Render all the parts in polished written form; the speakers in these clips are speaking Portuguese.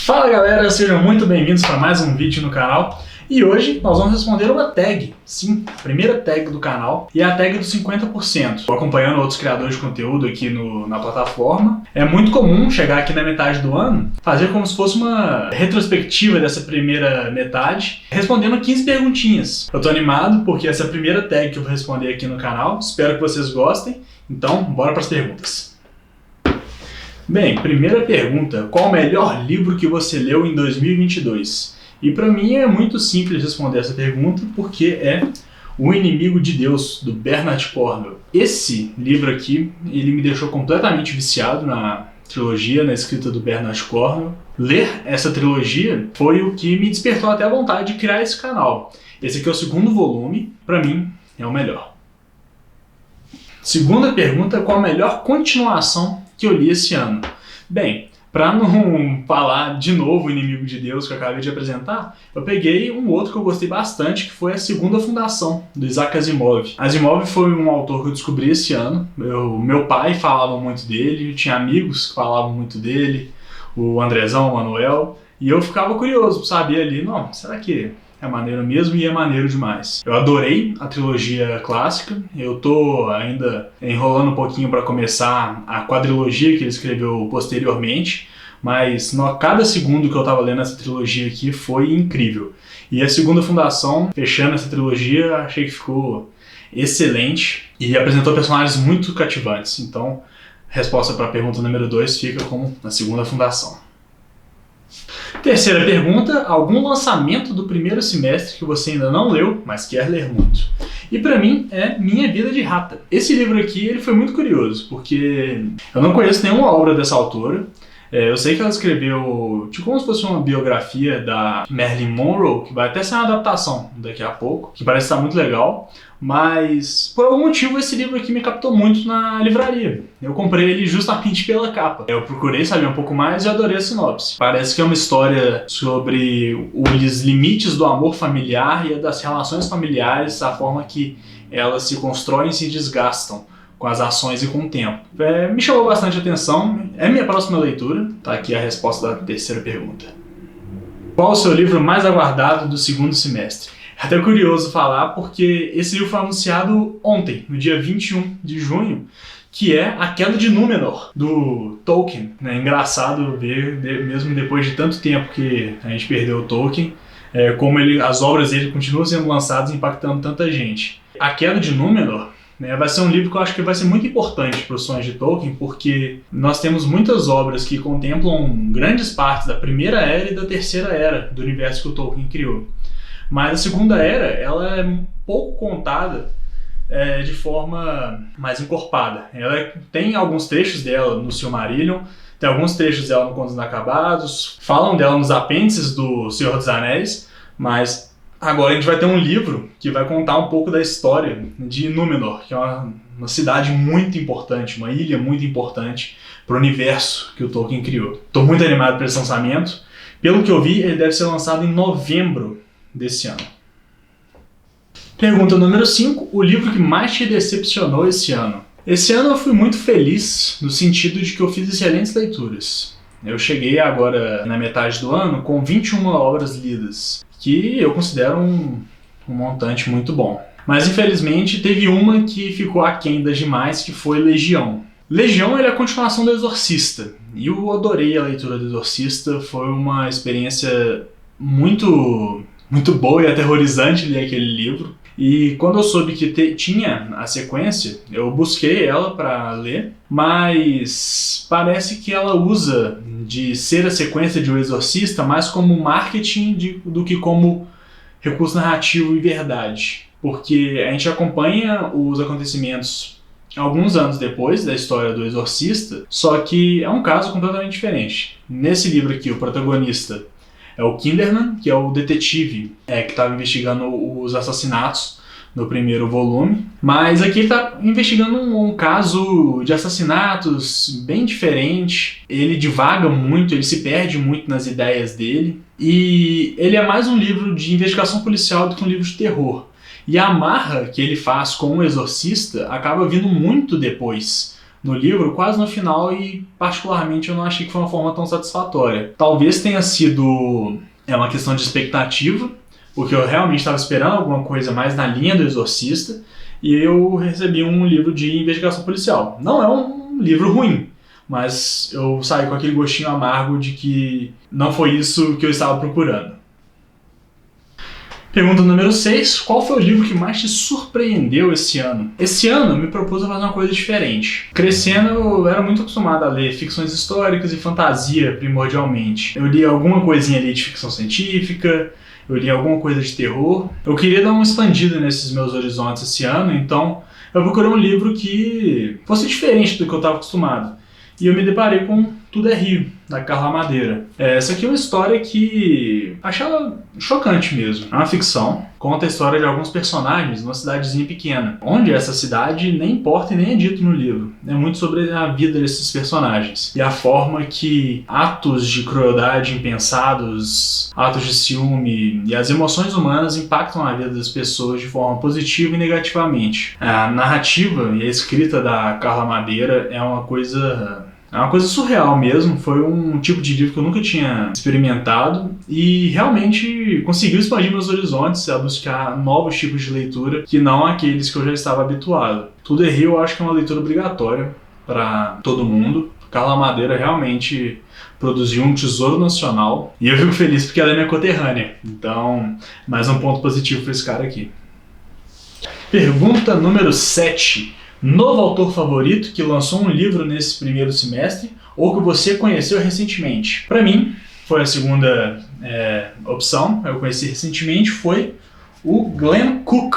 Fala galera, sejam muito bem-vindos para mais um vídeo no canal. E hoje nós vamos responder uma tag, sim, a primeira tag do canal, e é a tag dos 50%. Estou acompanhando outros criadores de conteúdo aqui na plataforma. É muito comum chegar aqui na metade do ano, fazer como se fosse uma retrospectiva dessa primeira metade, respondendo 15 perguntinhas. Eu tô animado porque essa é a primeira tag que eu vou responder aqui no canal, espero que vocês gostem. Então, bora para as perguntas. Bem, primeira pergunta, qual o melhor livro que você leu em 2022? E para mim é muito simples responder essa pergunta, porque é O Inimigo de Deus, do Bernard Cornwell. Esse livro aqui, ele me deixou completamente viciado na trilogia, na escrita do Bernard Cornwell. Ler essa trilogia foi o que me despertou até a vontade de criar esse canal. Esse aqui é o segundo volume, para mim é o melhor. Segunda pergunta, qual a melhor continuação que eu li esse ano? Bem, para não falar de novo o Inimigo de Deus que eu acabei de apresentar, eu peguei um outro que eu gostei bastante, que foi A Segunda Fundação, do Isaac Asimov. Asimov foi um autor que eu descobri esse ano. Meu pai falava muito dele, eu tinha amigos que falavam muito dele, o Andrezão, o Manuel, e eu ficava curioso para saber ali, não, será que é maneiro mesmo? E é maneiro demais. Eu adorei a trilogia clássica, eu tô ainda enrolando um pouquinho para começar a quadrilogia que ele escreveu posteriormente, mas cada segundo que eu tava lendo essa trilogia aqui foi incrível. E A Segunda Fundação, fechando essa trilogia, achei que ficou excelente e apresentou personagens muito cativantes. Então, resposta para a pergunta número 2 fica como A Segunda Fundação. Terceira pergunta, algum lançamento do primeiro semestre que você ainda não leu, mas quer ler muito? E pra mim é Minha Vida de Rata. Esse livro aqui ele foi muito curioso, porque eu não conheço nenhuma obra dessa autora. Eu sei que ela escreveu tipo como se fosse uma biografia da Marilyn Monroe, que vai até ser uma adaptação daqui a pouco, que parece estar muito legal, mas por algum motivo esse livro aqui me captou muito na livraria. Eu comprei ele justamente pela capa. Eu procurei saber um pouco mais e adorei a sinopse. Parece que é uma história sobre os limites do amor familiar e das relações familiares, a forma que elas se constroem e se desgastam com as ações e com o tempo. Me chamou bastante atenção, é minha próxima leitura. Tá aqui a resposta da terceira pergunta. Qual o seu livro mais aguardado do segundo semestre? É até curioso falar, porque esse livro foi anunciado ontem, no dia 21 de junho, que é A Queda de Númenor, do Tolkien. É engraçado ver, mesmo depois de tanto tempo que a gente perdeu o Tolkien, como as obras dele continuam sendo lançadas e impactando tanta gente. A Queda de Númenor vai ser um livro que eu acho que vai ser muito importante para os sonhos de Tolkien, porque nós temos muitas obras que contemplam grandes partes da Primeira Era e da Terceira Era do universo que o Tolkien criou. Mas a Segunda Era, ela é pouco contada de forma mais encorpada. Ela tem alguns trechos dela no Silmarillion, tem alguns trechos dela no Contos Inacabados, falam dela nos apêndices do Senhor dos Anéis, mas agora a gente vai ter um livro que vai contar um pouco da história de Númenor, que é uma cidade muito importante, uma ilha muito importante para o universo que o Tolkien criou. Estou muito animado para esse lançamento. Pelo que eu vi, ele deve ser lançado em novembro desse ano. Pergunta número 5. O livro que mais te decepcionou esse ano? Esse ano eu fui muito feliz no sentido de que eu fiz excelentes leituras. Eu cheguei agora na metade do ano com 21 obras lidas, que eu considero um montante muito bom. Mas infelizmente teve uma que ficou aquém das demais, que foi Legião. Legião é a continuação do Exorcista, e eu adorei a leitura do Exorcista, foi uma experiência muito boa e aterrorizante ler aquele livro. E quando eu soube que tinha a sequência, eu busquei ela para ler, mas parece que ela usa de ser a sequência de O Exorcista mais como marketing do que como recurso narrativo e verdade. Porque a gente acompanha os acontecimentos alguns anos depois da história do Exorcista, só que é um caso completamente diferente. Nesse livro aqui, o protagonista é o Kinderman, que é o detetive que estava investigando os assassinatos no primeiro volume. Mas aqui ele está investigando um caso de assassinatos bem diferente. Ele divaga muito, ele se perde muito nas ideias dele. E ele é mais um livro de investigação policial do que um livro de terror. E a amarra que ele faz com o Exorcista acaba vindo muito depois no livro quase no final e, particularmente, eu não achei que foi uma forma tão satisfatória. Talvez tenha sido uma questão de expectativa, porque eu realmente estava esperando alguma coisa mais na linha do Exorcista, e eu recebi um livro de investigação policial. Não é um livro ruim, mas eu saí com aquele gostinho amargo de que não foi isso que eu estava procurando. Pergunta número 6. Qual foi o livro que mais te surpreendeu esse ano? Esse ano eu me propus a fazer uma coisa diferente. Crescendo, eu era muito acostumado a ler ficções históricas e fantasia, primordialmente. Eu li alguma coisinha ali de ficção científica, eu li alguma coisa de terror. Eu queria dar uma expandida nesses meus horizontes esse ano, então eu procurei um livro que fosse diferente do que eu estava acostumado. E eu me deparei com Tudo é Rio, da Carla Madeira. Essa aqui é uma história que achei ela chocante mesmo. É uma ficção, conta a história de alguns personagens numa cidadezinha pequena, onde essa cidade nem importa e nem é dito no livro. É muito sobre a vida desses personagens e a forma que atos de crueldade impensados, atos de ciúme e as emoções humanas impactam a vida das pessoas de forma positiva e negativamente. A narrativa e a escrita da Carla Madeira é uma coisa surreal mesmo. Foi um tipo de livro que eu nunca tinha experimentado e realmente conseguiu expandir meus horizontes a buscar novos tipos de leitura que não aqueles que eu já estava habituado. Tudo é Rio eu acho que é uma leitura obrigatória para todo mundo. Carla Madeira realmente produziu um tesouro nacional e eu fico feliz porque ela é minha conterrânea. Então, mais um ponto positivo para esse cara aqui. Pergunta número 7. Novo autor favorito que lançou um livro nesse primeiro semestre ou que você conheceu recentemente? Para mim, foi a segunda opção. Eu conheci recentemente, foi o Glenn Cook.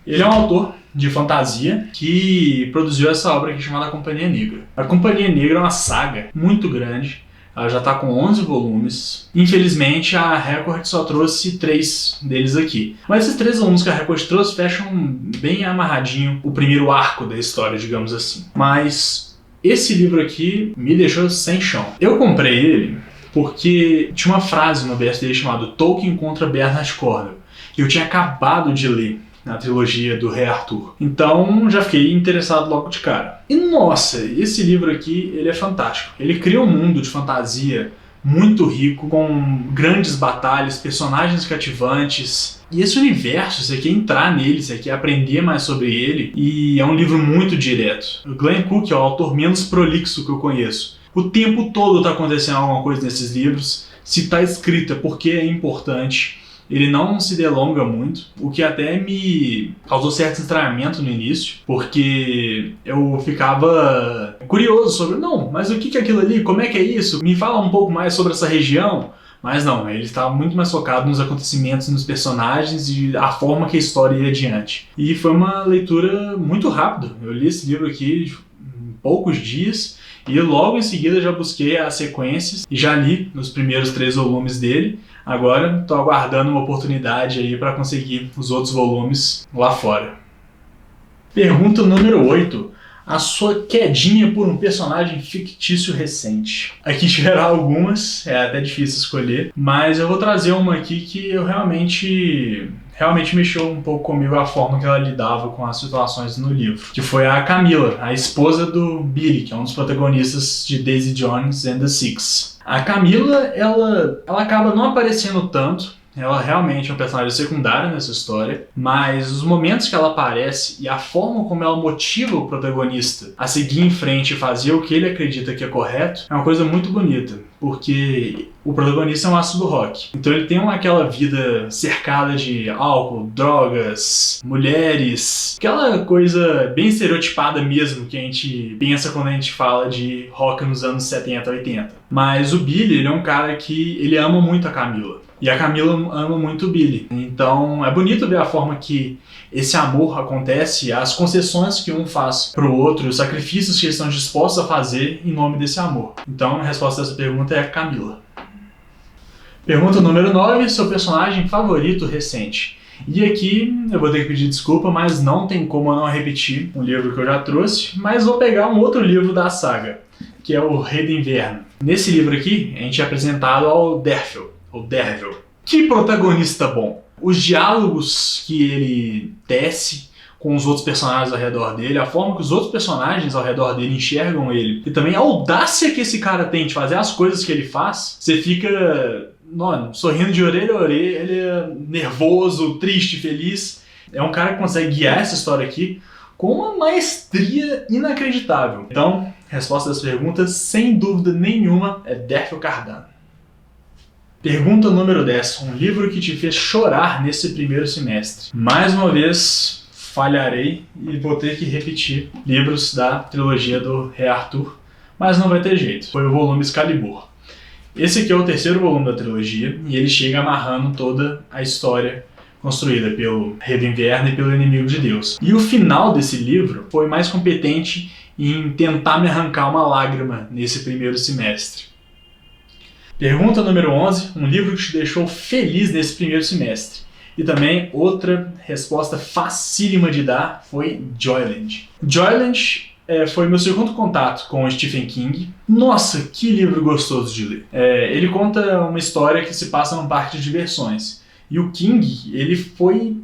Ele é um autor de fantasia que produziu essa obra aqui chamada A Companhia Negra. A Companhia Negra é uma saga muito grande. Ela já está com 11 volumes. Infelizmente, a Record só trouxe 3 deles aqui. Mas esses 3 volumes que a Record trouxe fecham bem amarradinho o primeiro arco da história, digamos assim. Mas esse livro aqui me deixou sem chão. Eu comprei ele porque tinha uma frase no verso dele chamado Tolkien contra Bernard Cornwell. E eu tinha acabado de ler na trilogia do Rei Arthur. Então já fiquei interessado logo de cara. E nossa, esse livro aqui, ele é fantástico. Ele cria um mundo de fantasia muito rico, com grandes batalhas, personagens cativantes. E esse universo, você quer entrar nele, você quer aprender mais sobre ele, e é um livro muito direto. O Glenn Cook é o autor menos prolixo que eu conheço. O tempo todo está acontecendo alguma coisa nesses livros. Se está escrito é porque é importante. Ele não se delonga muito, o que até me causou certo estranhamento no início, porque eu ficava curioso sobre, não, mas o que é aquilo ali? Como é que é isso? Me fala um pouco mais sobre essa região. Mas não, ele estava muito mais focado nos acontecimentos, nos personagens e a forma que a história ia adiante. E foi uma leitura muito rápida. Eu li esse livro aqui em poucos dias e logo em seguida já busquei as sequências e já li nos primeiros 3 volumes dele. Agora estou aguardando uma oportunidade aí para conseguir os outros volumes lá fora. Pergunta número 8. A sua quedinha por um personagem fictício recente. Aqui tiveram algumas, é até difícil escolher, mas eu vou trazer uma aqui que eu realmente mexeu um pouco comigo a forma que ela lidava com as situações no livro, que foi a Camila, a esposa do Billy, que é um dos protagonistas de Daisy Jones and the Six. A Camila, ela acaba não aparecendo tanto. Ela realmente é um personagem secundário nessa história, mas os momentos que ela aparece e a forma como ela motiva o protagonista a seguir em frente e fazer o que ele acredita que é correto é uma coisa muito bonita, porque o protagonista é um ácido rock. Então ele tem aquela vida cercada de álcool, drogas, mulheres, aquela coisa bem estereotipada mesmo que a gente pensa quando a gente fala de rock nos anos 70, 80. Mas o Billy, ele é um cara que ele ama muito a Camila. E a Camila ama muito o Billy. Então é bonito ver a forma que esse amor acontece, as concessões que um faz pro outro, os sacrifícios que eles estão dispostos a fazer em nome desse amor. Então a resposta dessa pergunta é Camila. Pergunta número 9, seu personagem favorito recente. E aqui eu vou ter que pedir desculpa, mas não tem como eu não repetir um livro que eu já trouxe, mas vou pegar um outro livro da saga, que é o Rei do Inverno. Nesse livro aqui, a gente é apresentado ao Derfel. Que protagonista bom! Os diálogos que ele tece com os outros personagens ao redor dele, a forma que os outros personagens ao redor dele enxergam ele, e também a audácia que esse cara tem de fazer as coisas que ele faz, você fica, mano, sorrindo de orelha a orelha, nervoso, triste, feliz. É um cara que consegue guiar essa história aqui com uma maestria inacreditável. Então, a resposta das perguntas, sem dúvida nenhuma, é Derfel Cardano. Pergunta número 10. Um livro que te fez chorar nesse primeiro semestre. Mais uma vez, falharei e vou ter que repetir livros da trilogia do Rei Arthur, mas não vai ter jeito. Foi o volume Excalibur. Esse aqui é o terceiro volume da trilogia e ele chega amarrando toda a história construída pelo Rei do Inverno e pelo Inimigo de Deus. E o final desse livro foi mais competente em tentar me arrancar uma lágrima nesse primeiro semestre. Pergunta número 11, um livro que te deixou feliz nesse primeiro semestre. E também outra resposta facílima de dar foi Joyland. Joyland foi meu segundo contato com o Stephen King. Nossa, que livro gostoso de ler. Ele conta uma história que se passa num parque de diversões. E o King, ele foi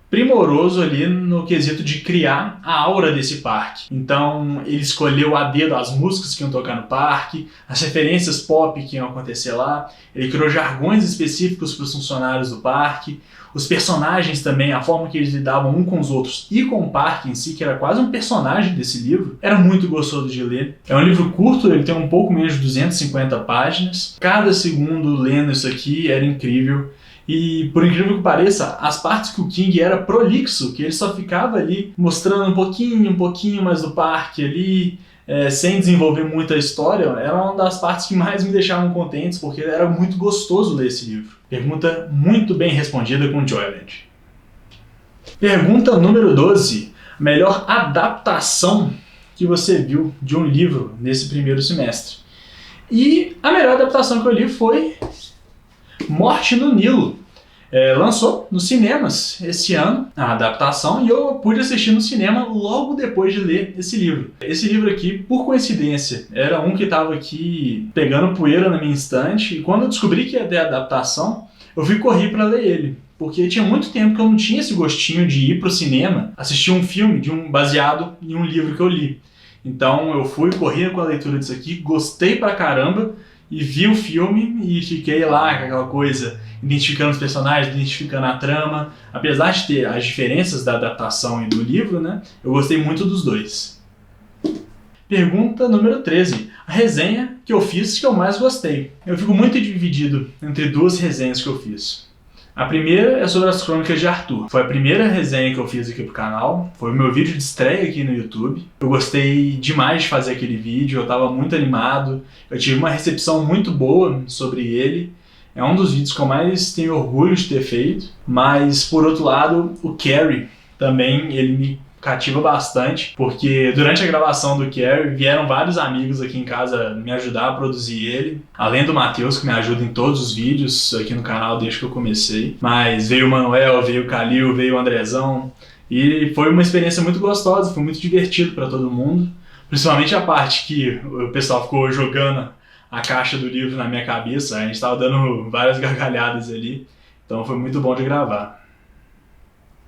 primoroso ali no quesito de criar a aura desse parque. Então ele escolheu a dedo as músicas que iam tocar no parque, as referências pop que iam acontecer lá, ele criou jargões específicos para os funcionários do parque, os personagens também, a forma que eles lidavam um com os outros e com o parque em si, que era quase um personagem desse livro, era muito gostoso de ler. É um livro curto, ele tem um pouco menos de 250 páginas, cada segundo lendo isso aqui era incrível. E, por incrível que pareça, as partes que o King era prolixo, que ele só ficava ali mostrando um pouquinho mais do parque ali, sem desenvolver muita história, era uma das partes que mais me deixavam contentes, porque era muito gostoso ler esse livro. Pergunta muito bem respondida com Joyland. Pergunta número 12. Melhor adaptação que você viu de um livro nesse primeiro semestre. E a melhor adaptação que eu li foi Morte no Nilo. Lançou nos cinemas esse ano a adaptação e eu pude assistir no cinema logo depois de ler esse livro. Esse livro aqui, por coincidência, era um que estava aqui pegando poeira na minha estante e quando eu descobri que ia ter adaptação, eu corri para ler ele. Porque tinha muito tempo que eu não tinha esse gostinho de ir pro cinema assistir um filme baseado em um livro que eu li. Então eu corri com a leitura disso aqui, gostei pra caramba, e vi o filme e fiquei lá com aquela coisa, identificando os personagens, identificando a trama. Apesar de ter as diferenças da adaptação e do livro, né, eu gostei muito dos dois. Pergunta número 13. A resenha que eu fiz que eu mais gostei. Eu fico muito dividido entre duas resenhas que eu fiz. A primeira é sobre as Crônicas de Arthur. Foi a primeira resenha que eu fiz aqui pro canal. Foi o meu vídeo de estreia aqui no YouTube. Eu gostei demais de fazer aquele vídeo, eu estava muito animado. Eu tive uma recepção muito boa sobre ele. É um dos vídeos que eu mais tenho orgulho de ter feito. Mas, por outro lado, o Carrie também, ele me cativa bastante, porque durante a gravação do Carrie vieram vários amigos aqui em casa me ajudar a produzir ele, além do Matheus, que me ajuda em todos os vídeos aqui no canal desde que eu comecei, mas veio o Manuel, veio o Calil, veio o Andrezão, e foi uma experiência muito gostosa, foi muito divertido para todo mundo, principalmente a parte que o pessoal ficou jogando a caixa do livro na minha cabeça, a gente estava dando várias gargalhadas ali, então foi muito bom de gravar.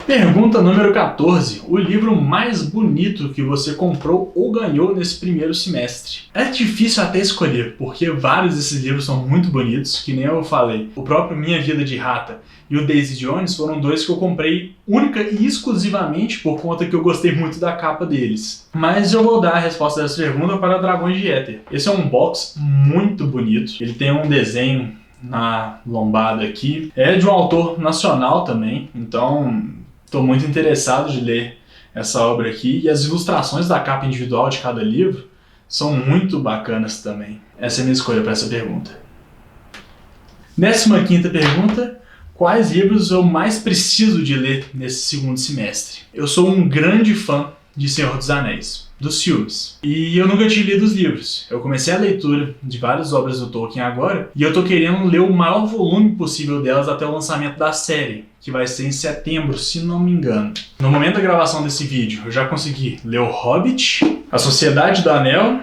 Pergunta número 14. O livro mais bonito que você comprou ou ganhou nesse primeiro semestre? É difícil até escolher, porque vários desses livros são muito bonitos, que nem eu falei. O próprio Minha Vida de Rata e o Daisy Jones foram dois que eu comprei única e exclusivamente por conta que eu gostei muito da capa deles. Mas eu vou dar a resposta dessa pergunta para Dragões de Éter. Esse é um box muito bonito. Ele tem um desenho na lombada aqui. É de um autor nacional também, então estou muito interessado de ler essa obra aqui, e as ilustrações da capa individual de cada livro são muito bacanas também. Essa é a minha escolha para essa pergunta. 15ª pergunta. Quais livros eu mais preciso de ler nesse segundo semestre? Eu sou um grande fã de Senhor dos Anéis, dos filmes. E eu nunca tinha lido os livros. Eu comecei a leitura de várias obras do Tolkien agora, e eu tô querendo ler o maior volume possível delas até o lançamento da série, que vai ser em setembro, se não me engano. No momento da gravação desse vídeo, eu já consegui ler O Hobbit, A Sociedade do Anel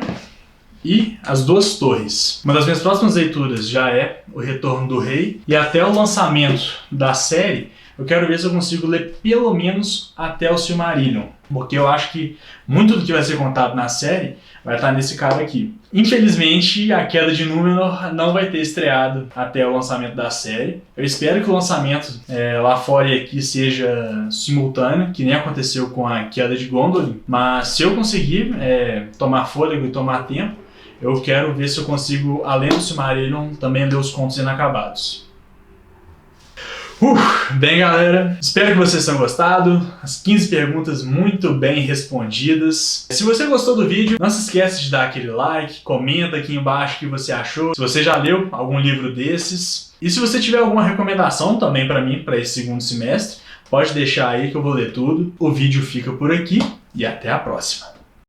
e As Duas Torres. Uma das minhas próximas leituras já é O Retorno do Rei, e até o lançamento da série eu quero ver se eu consigo ler pelo menos até o Silmarillion, porque eu acho que muito do que vai ser contado na série vai estar nesse cara aqui. Infelizmente, A Queda de Númenor não vai ter estreado até o lançamento da série. Eu espero que o lançamento lá fora e aqui seja simultâneo, que nem aconteceu com A Queda de Gondolin, mas se eu conseguir tomar fôlego e tomar tempo, eu quero ver se eu consigo, além do Silmarillion, também ler os contos inacabados. Bem, galera, espero que vocês tenham gostado. As 15 perguntas muito bem respondidas. Se você gostou do vídeo, não se esquece de dar aquele like, comenta aqui embaixo o que você achou, se você já leu algum livro desses. E se você tiver alguma recomendação também para mim, para esse segundo semestre, pode deixar aí que eu vou ler tudo. O vídeo fica por aqui e até a próxima.